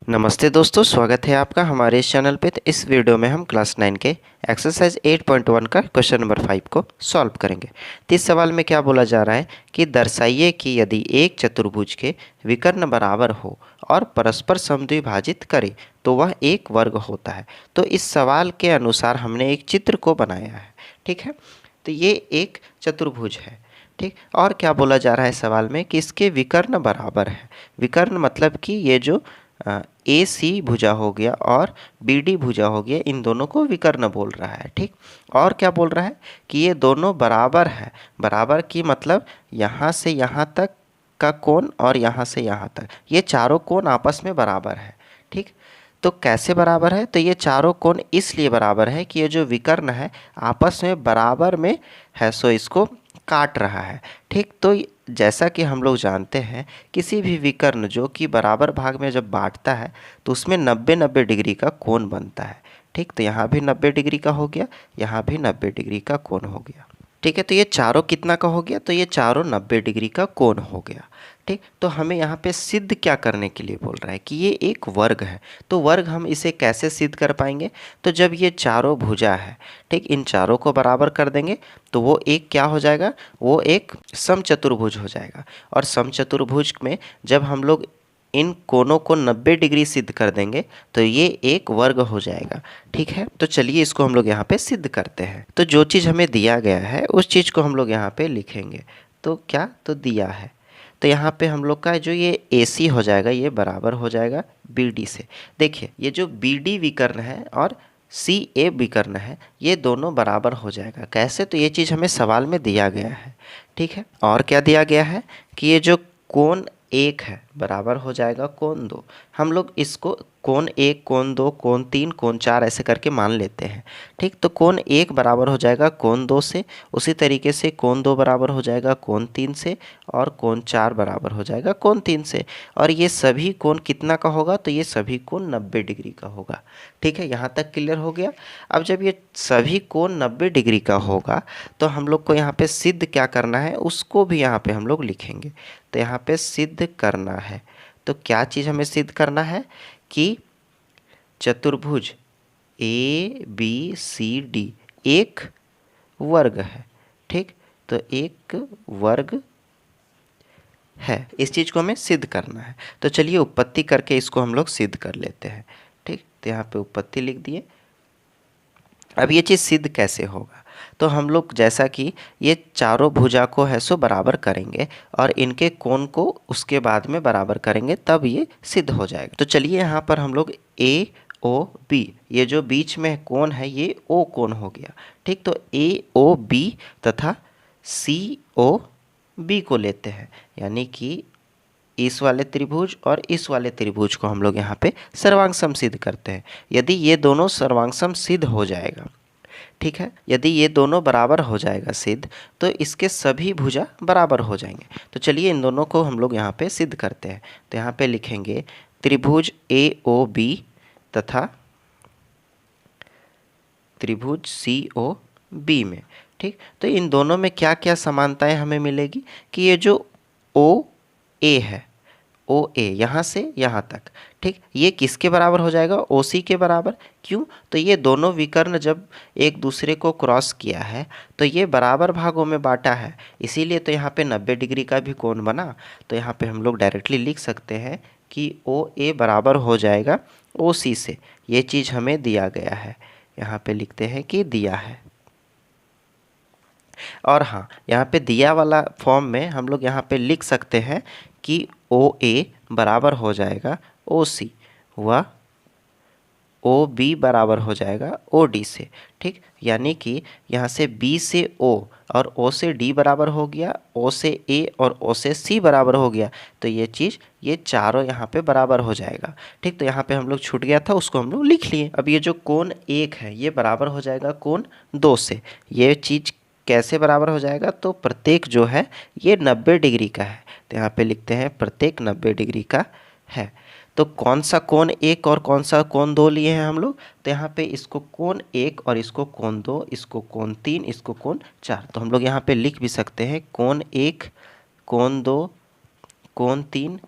नमस्ते दोस्तों, स्वागत है आपका हमारे इस चैनल पे। तो इस वीडियो में हम क्लास 9 के एक्सरसाइज 8.1 का क्वेश्चन नंबर 5 को सॉल्व करेंगे। तो इस सवाल में क्या बोला जा रहा है कि दर्शाइए कि यदि एक चतुर्भुज के विकर्ण बराबर हो और परस्पर समद्विभाजित करे तो वह एक वर्ग होता है। तो इस सवाल के अनुसार हमने एक चित्र को बनाया है, ठीक है। तो ये एक चतुर्भुज है, ठीक। और क्या बोला जा रहा है सवाल में कि इसके विकर्ण बराबर है। विकर्ण मतलब कि ये जो ए सी भुजा हो गया और बी डी भुजा हो गया, इन दोनों को विकर्ण बोल रहा है, ठीक। और क्या बोल रहा है कि ये दोनों बराबर है। बराबर की मतलब यहाँ से यहाँ तक का कोण और यहाँ से यहाँ तक, ये चारों कोण आपस में बराबर है, ठीक। तो कैसे बराबर है? तो ये चारों कोण इसलिए बराबर है कि ये जो विकर्ण है आपस में बराबर में है, सो इसको काट रहा है, ठीक। तो जैसा कि हम लोग जानते हैं किसी भी विकर्ण जो कि बराबर भाग में जब बांटता है तो उसमें 90-90 डिग्री का कोण बनता है, ठीक। तो यहाँ भी 90 डिग्री का हो गया, यहाँ भी 90 डिग्री का कोण हो गया, ठीक है। तो ये चारों कितना का हो गया? तो ये चारों 90 डिग्री का कोण हो गया, ठीक। तो हमें यहाँ पे सिद्ध क्या करने के लिए बोल रहा है कि ये एक वर्ग है। तो वर्ग हम इसे कैसे सिद्ध कर पाएंगे? तो जब ये चारों भुजा है, ठीक, इन चारों को बराबर कर देंगे तो वो एक क्या हो जाएगा? वो एक समचतुर्भुज हो जाएगा। और समचतुर्भुज में जब हम लोग इन कोनों को 90 डिग्री सिद्ध कर देंगे तो ये एक वर्ग हो जाएगा, ठीक है। तो चलिए इसको हम लोग यहाँ पे सिद्ध करते हैं। तो जो चीज़ हमें दिया गया है उस चीज़ को हम लोग यहाँ पे लिखेंगे। तो क्या? तो दिया है, तो यहाँ पे हम लोग का जो ये AC हो जाएगा ये बराबर हो जाएगा BD से। देखिए ये जो BD विकर्ण है और CA विकर्ण है ये दोनों बराबर हो जाएगा। कैसे? तो ये चीज़ हमें सवाल में दिया गया है, ठीक है। और क्या दिया गया है कि ये जो कोण 1 है बराबर हो जाएगा कोण 2। हम लोग इसको कोण 1, कोण 2, कोण 3, कोण 4 ऐसे करके मान लेते हैं, ठीक। तो कोण 1 बराबर हो जाएगा कोण 2 से, उसी तरीके से कोण 2 बराबर हो जाएगा कोण 3 से, और कोण 4 बराबर हो जाएगा कोण 3 से। और ये सभी कोण कितना का होगा? तो ये सभी कोण 90 डिग्री का होगा, ठीक है। यहाँ तक क्लियर हो गया। अब जब ये सभी कोण 90 डिग्री का होगा तो हम लोग को यहाँ पे सिद्ध क्या करना है उसको भी यहाँ पे हम लोग लिखेंगे। तो यहाँ पे सिद्ध करना है, तो क्या चीज़ हमें सिद्ध करना है कि चतुर्भुज ABCD एक वर्ग है, ठीक। तो एक वर्ग है, इस चीज़ को हमें सिद्ध करना है। तो चलिए उत्पत्ति करके इसको हम लोग सिद्ध कर लेते हैं, ठीक। तो यहाँ पे उत्पत्ति लिख दिए। अब ये चीज़ सिद्ध कैसे होगा? तो हम लोग जैसा कि ये चारों भुजा को है सो बराबर करेंगे और इनके कोण को उसके बाद में बराबर करेंगे तब ये सिद्ध हो जाएगा। तो चलिए यहाँ पर हम लोग AOB, ये जो बीच में कोण है ये O कोण हो गया, ठीक। तो AOB तथा COB को लेते हैं, यानी कि इस वाले त्रिभुज और इस वाले त्रिभुज को हम लोग यहाँ पे सर्वांग सिद्ध करते हैं। यदि ये दोनों सर्वांग सिद्ध हो जाएगा, ठीक है, यदि ये दोनों बराबर हो जाएगा सिद्ध, तो इसके सभी भुजा बराबर हो जाएंगे। तो चलिए इन दोनों को हम लोग यहाँ पे सिद्ध करते हैं। तो यहाँ पे लिखेंगे त्रिभुज AOB तथा त्रिभुज COB में, ठीक। तो इन दोनों में क्या क्या समानताएं हमें मिलेगी कि ये जो OA है, OA यहाँ से यहाँ तक, ठीक, ये किसके बराबर हो जाएगा? OC के बराबर। क्यों? तो ये दोनों विकर्ण जब एक दूसरे को क्रॉस किया है तो ये बराबर भागों में बांटा है, इसीलिए तो यहाँ पे 90 डिग्री का भी कोण बना। तो यहाँ पे हम लोग डायरेक्टली लिख सकते हैं कि OA बराबर हो जाएगा OC से। ये चीज़ हमें दिया गया है, यहाँ पे लिखते हैं कि दिया है। और हाँ, यहाँ पे दिया वाला फॉर्म में हम लोग यहाँ पे लिख सकते हैं कि OA बराबर हो जाएगा OC, हुआ OB बराबर हो जाएगा OD से, ठीक। यानी कि यहाँ से B से O और O से D बराबर हो गया, O से A और O से C बराबर हो गया। तो ये चीज़ ये चारों यहाँ पे बराबर हो जाएगा, ठीक। तो यहाँ पे हम लोग छूट गया था उसको हम लोग लिख लिए। अब ये जो कोण 1 है ये बराबर हो जाएगा कोण 2 से। ये चीज़ कैसे बराबर हो जाएगा? तो प्रत्येक जो है ये 90 डिग्री का है, तो यहाँ पे लिखते हैं प्रत्येक 90 डिग्री का है। तो कौन सा कोण 1 और कौन सा कोण 2 लिए हैं हम लोग? तो यहाँ पे इसको कोण 1 और इसको कोण 2, इसको कोण 3, इसको कोण 4। तो हम लोग यहाँ पे लिख भी सकते हैं कोण 1, कोण 2, कोण 3,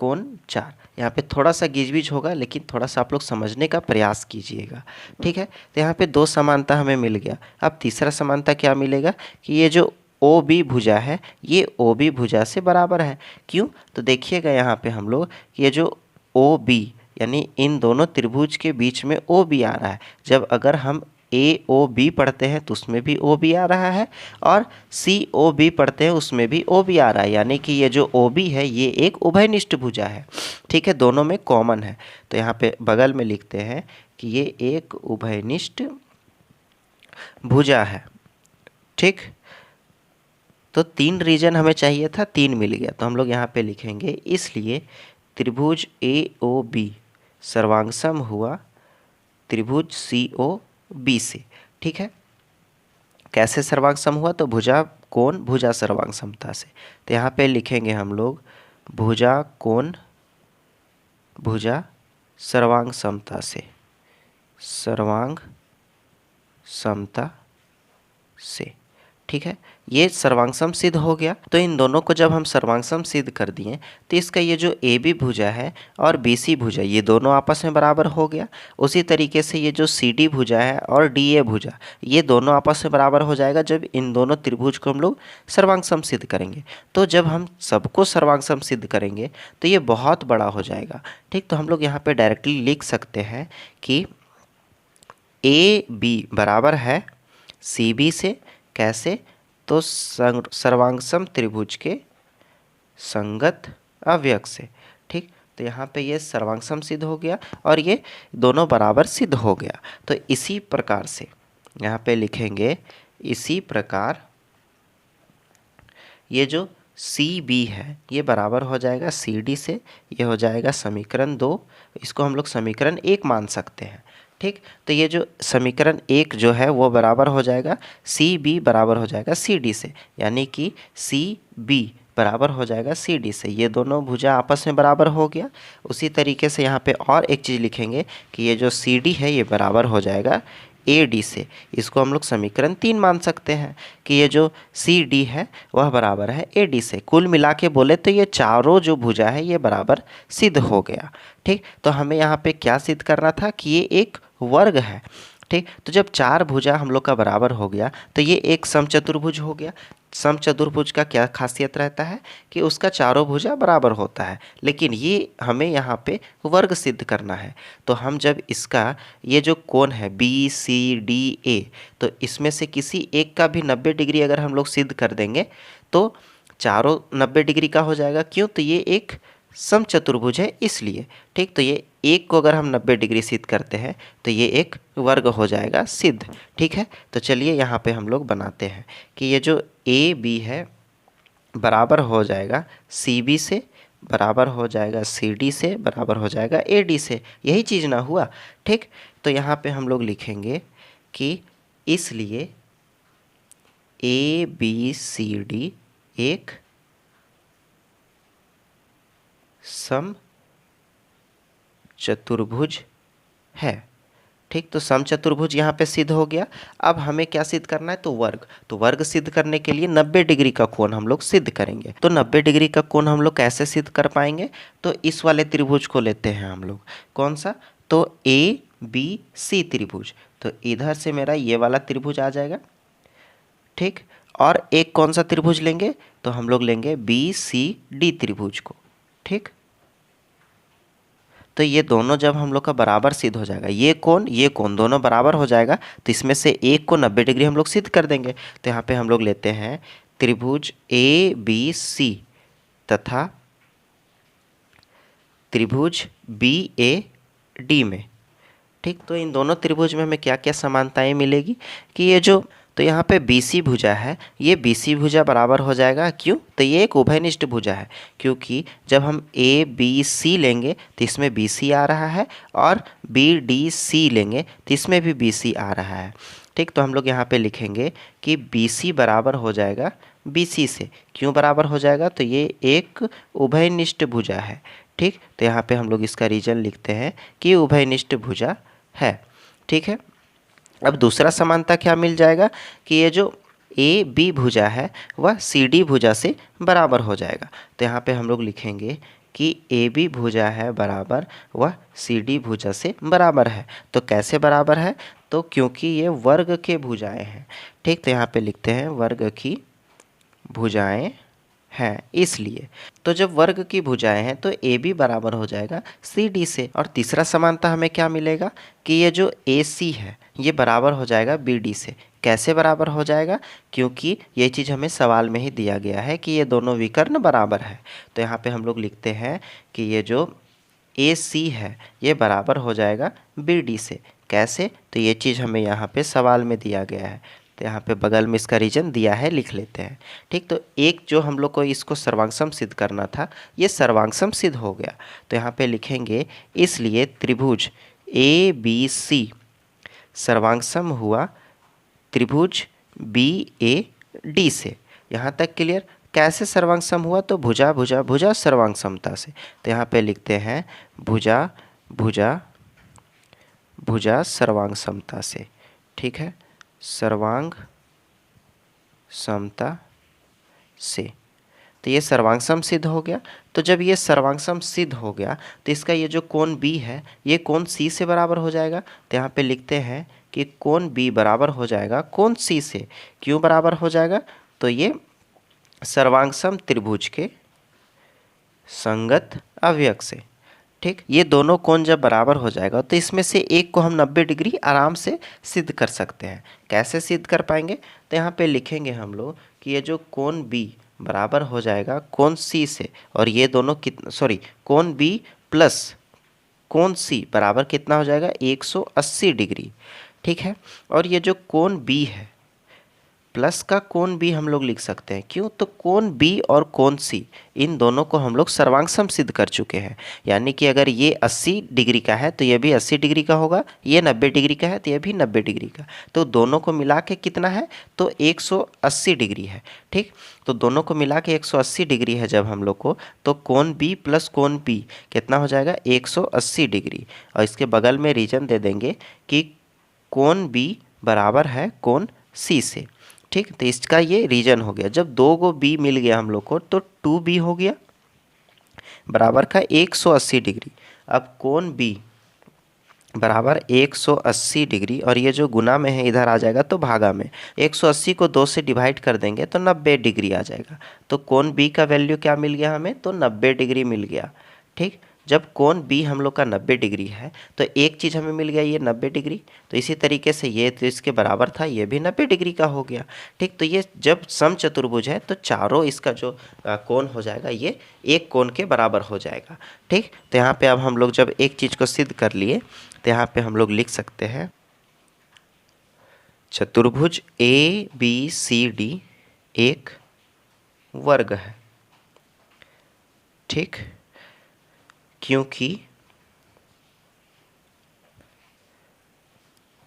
कोण 4। यहाँ पे थोड़ा सा गिजबिज होगा, लेकिन थोड़ा सा आप लोग समझने का प्रयास कीजिएगा, ठीक है। तो यहाँ पे 2 समानता हमें मिल गया। अब तीसरा समानता क्या मिलेगा कि ये जो ओ बी भुजा है ये ओ बी भुजा से बराबर है। क्यों? तो देखिएगा यहाँ पे हम लोग कि ये जो ओ बी यानी इन दोनों त्रिभुज के बीच में ओ बी आ रहा है। जब अगर हम ए ओ बी पढ़ते हैं तो उसमें भी ओ बी आ रहा है, और सी ओ बी पढ़ते हैं उसमें भी ओ बी आ रहा है, यानी कि ये जो ओ बी है ये एक उभयनिष्ठ भुजा है, ठीक है। दोनों में कॉमन है। तो यहाँ पे बगल में लिखते हैं कि ये एक उभयनिष्ठ भुजा है, ठीक। तो 3 रीजन हमें चाहिए था, 3 मिल गया। तो हम लोग यहाँ पे लिखेंगे इसलिए त्रिभुज ए ओ बी सर्वांगसम हुआ त्रिभुज सी ओ बी से, ठीक है। कैसे सर्वांगसम हुआ? तो भुजा कोण भुजा सर्वांग समता से। तो यहाँ पे लिखेंगे हम लोग भुजा कोण भुजा सर्वांग समता से, सर्वांग समता से, ठीक है। ये सर्वांगसम सिद्ध हो गया। तो इन दोनों को जब हम सर्वांगसम सिद्ध कर दिए तो इसका ये जो ए बी भुजा है और बी सी भुजा ये दोनों आपस में बराबर हो गया। उसी तरीके से ये जो सी डी भुजा है और डी ए भुजा ये दोनों आपस में बराबर हो जाएगा जब इन दोनों त्रिभुज को हम लोग सर्वांगसम सिद्ध करेंगे। तो जब हम सबको सर्वांगसम सिद्ध करेंगे तो ये बहुत बड़ा हो जाएगा, ठीक। तो हम लोग यहाँ पर डायरेक्टली लिख सकते हैं कि ए बी बराबर है सी बी से। कैसे? तो सर्वांगसम त्रिभुज के संगत अवयव से, ठीक। तो यहाँ पे ये सर्वांगसम सिद्ध हो गया और ये दोनों बराबर सिद्ध हो गया। तो इसी प्रकार से यहाँ पे लिखेंगे इसी प्रकार ये जो सी बी है ये बराबर हो जाएगा सी डी से। ये हो जाएगा समीकरण 2, इसको हम लोग समीकरण 1 मान सकते हैं, ठीक। तो ये जो समीकरण 1 जो है वो बराबर हो जाएगा सी बी बराबर हो जाएगा सी डी से, यानी कि सी बी बराबर हो जाएगा सी डी से। ये दोनों भुजा आपस में बराबर हो गया। उसी तरीके से यहाँ पे और एक चीज़ लिखेंगे कि ये जो सी डी है ये बराबर हो जाएगा ए डी से। इसको हम लोग समीकरण 3 मान सकते हैं कि ये जो सी डी है वह बराबर है ए डी से। कुल मिला के बोले तो ये चारों जो भुजा है ये बराबर सिद्ध हो गया, ठीक। तो हमें यहाँ पे क्या सिद्ध करना था कि ये एक वर्ग है, ठीक। तो जब 4 भुजा हम लोग का बराबर हो गया तो ये एक समचतुर्भुज हो गया। समचतुर्भुज का क्या खासियत रहता है कि उसका चारों भुजा बराबर होता है, लेकिन ये हमें यहाँ पे वर्ग सिद्ध करना है। तो हम जब इसका ये जो कोण है बी सी डी ए, तो इसमें से किसी एक का भी 90 डिग्री अगर हम लोग सिद्ध कर देंगे तो चारों 90 डिग्री का हो जाएगा। क्यों? तो ये एक समचतुर्भुज है इसलिए, ठीक। तो ये एक को अगर हम 90 डिग्री सिद्ध करते हैं तो ये एक वर्ग हो जाएगा सिद्ध, ठीक है। तो चलिए यहाँ पे हम लोग बनाते हैं कि ये जो ए बी है बराबर हो जाएगा सी बी से, बराबर हो जाएगा सी डी से, बराबर हो जाएगा ए डी से। यही चीज़ ना हुआ, ठीक। तो यहाँ पे हम लोग लिखेंगे कि इसलिए ए बी सी डी एक सम चतुर्भुज है, ठीक। तो समचतुर्भुज यहाँ पे सिद्ध हो गया। अब हमें क्या सिद्ध करना है? तो वर्ग। तो वर्ग सिद्ध करने के लिए 90 डिग्री का कोण हम लोग सिद्ध करेंगे। तो 90 डिग्री का कोण हम लोग कैसे सिद्ध कर पाएंगे? तो इस वाले त्रिभुज को लेते हैं हम लोग। कौन सा? तो ए बी सी त्रिभुज। तो इधर से मेरा ये वाला त्रिभुज आ जाएगा, ठीक। और एक कौन सा त्रिभुज लेंगे? तो हम लोग लेंगे बी सी डी त्रिभुज को, ठीक। तो ये दोनों जब हम लोग का बराबर सिद्ध हो जाएगा, ये कोण दोनों बराबर हो जाएगा, तो इसमें से एक को 90 डिग्री हम लोग सिद्ध कर देंगे। तो यहाँ पे हम लोग लेते हैं त्रिभुज ए बी सी तथा त्रिभुज बी ए डी में, ठीक। तो इन दोनों त्रिभुज में हमें क्या क्या समानताएं मिलेगी कि ये जो, तो यहाँ पे BC भुजा है, ये BC भुजा बराबर हो जाएगा। क्यों? तो ये एक उभयनिष्ठ भुजा है, क्योंकि जब हम ABC लेंगे तो इसमें BC आ रहा है, और BDC लेंगे तो इसमें भी BC आ रहा है, ठीक। तो हम लोग यहाँ पे लिखेंगे कि BC बराबर हो जाएगा BC से। क्यों बराबर हो जाएगा? तो ये एक उभयनिष्ठ भुजा है, ठीक। तो यहाँ पे हम लोग इसका रीजन लिखते हैं कि उभयनिष्ठ भुजा है, ठीक है। अब दूसरा समानता क्या मिल जाएगा कि ये जो ए बी भुजा है वह सी डी भुजा से बराबर हो जाएगा। तो यहाँ पे हम लोग लिखेंगे कि ए बी भुजा है बराबर वह सी डी भुजा से बराबर है। तो कैसे बराबर है? तो क्योंकि ये वर्ग के भुजाएं हैं। ठीक, तो यहाँ पे लिखते हैं वर्ग की भुजाएं हैं, इसलिए। तो जब वर्ग की भुजाएं हैं तो ए बी बराबर हो जाएगा सी डी से। और तीसरा समानता हमें क्या मिलेगा कि ये जो ए सी है ये बराबर हो जाएगा बी डी से। कैसे बराबर हो जाएगा? क्योंकि ये चीज़ हमें सवाल में ही दिया गया है कि ये दोनों विकर्ण बराबर है। तो यहाँ पे हम लोग लिखते हैं कि ये जो ए सी है ये बराबर हो जाएगा बी डी से। कैसे? तो ये चीज़ हमें यहाँ पे सवाल में दिया गया है, तो यहाँ पे बगल में इसका रीजन दिया है, लिख लेते हैं। ठीक, तो एक जो हम लोग को इसको सर्वांगसम सिद्ध करना था ये सर्वांगसम सिद्ध हो गया। तो यहाँ पे लिखेंगे इसलिए त्रिभुज ए बी सी सर्वांगसम हुआ त्रिभुज बी ए डी से। यहाँ तक क्लियर? कैसे सर्वांगसम हुआ? तो भुजा भुजा भुजा सर्वांगसमता से। तो यहाँ पे लिखते हैं भुजा भुजा भुजा सर्वांगसमता से। ठीक है, सर्वांग समता से। तो ये सर्वांगसम सिद्ध हो गया। तो जब ये सर्वांगसम सिद्ध हो गया तो इसका ये जो कोण बी है ये कोण सी से बराबर हो जाएगा। तो यहाँ पे लिखते हैं कि कोण बी बराबर हो जाएगा कोण सी से। क्यों बराबर हो जाएगा? तो ये सर्वांगसम त्रिभुज के संगत अवयव से। ठीक, ये दोनों कोण जब बराबर हो जाएगा तो इसमें से एक को हम 90 डिग्री आराम से सिद्ध कर सकते हैं। कैसे सिद्ध कर पाएंगे? तो यहाँ पे लिखेंगे हम लोग कि ये जो कोण बी बराबर हो जाएगा कोण सी से, और ये दोनों कोण बी प्लस कोण सी बराबर कितना हो जाएगा? 180 डिग्री। ठीक है, और ये जो कोण बी है प्लस का कोण बी हम लोग लिख सकते हैं। क्यों? तो कोण बी और कोण सी इन दोनों को हम लोग सर्वांगसम सिद्ध कर चुके हैं। यानी कि अगर ये 80 डिग्री का है तो ये भी 80 डिग्री का होगा, ये 90 डिग्री का है तो ये भी 90 डिग्री का। तो दोनों को मिला के कितना है? तो 180 डिग्री है। ठीक, तो दोनों को मिला के 180 डिग्री है जब हम लोग को, तो कोण बी प्लस कोण बी कितना हो जाएगा? 180 डिग्री। और इसके बगल में रीजन दे देंगे कि कोण बी बराबर है कोण सी से। ठीक, तो इसका ये रीजन हो गया। जब दो गो बी मिल गया हम लोग को तो 2b हो गया बराबर का 180 डिग्री। अब कोण बी बराबर 180 डिग्री, और ये जो गुना में है इधर आ जाएगा तो भागा में। 180 को 2 से डिवाइड कर देंगे तो 90 डिग्री आ जाएगा। तो कोण बी का वैल्यू क्या मिल गया हमें? तो 90 डिग्री मिल गया। ठीक, जब कोण बी हम लोग का 90 डिग्री है तो एक चीज़ हमें मिल गया ये 90 डिग्री। तो इसी तरीके से ये तो इसके बराबर था, ये भी 90 डिग्री का हो गया। ठीक, तो ये जब समचतुर्भुज है तो चारों इसका जो कोण हो जाएगा ये एक कोण के बराबर हो जाएगा। ठीक, तो यहाँ पे अब हम लोग जब एक चीज़ को सिद्ध कर लिए तो यहाँ पे हम लोग लिख सकते हैं चतुर्भुज ए बी सी डी एक वर्ग है। ठीक, क्योंकि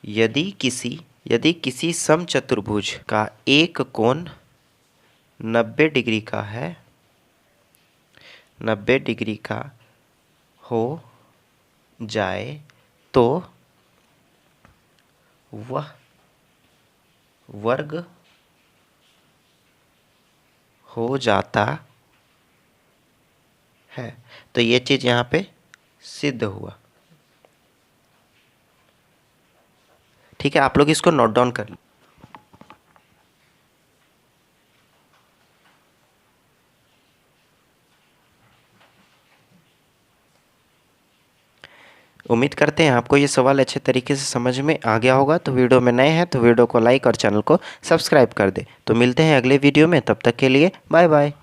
यदि किसी समचतुर्भुज का एक कोण 90 डिग्री का है, 90 डिग्री का हो जाए तो वह वर्ग हो जाता है। तो ये चीज़ यहाँ पे सिद्ध हुआ। ठीक है, आप लोग इसको नोट डाउन कर लो। उम्मीद करते हैं आपको ये सवाल अच्छे तरीके से समझ में आ गया होगा। तो वीडियो में नए हैं तो वीडियो को लाइक और चैनल को सब्सक्राइब कर दे। तो मिलते हैं अगले वीडियो में, तब तक के लिए बाय बाय।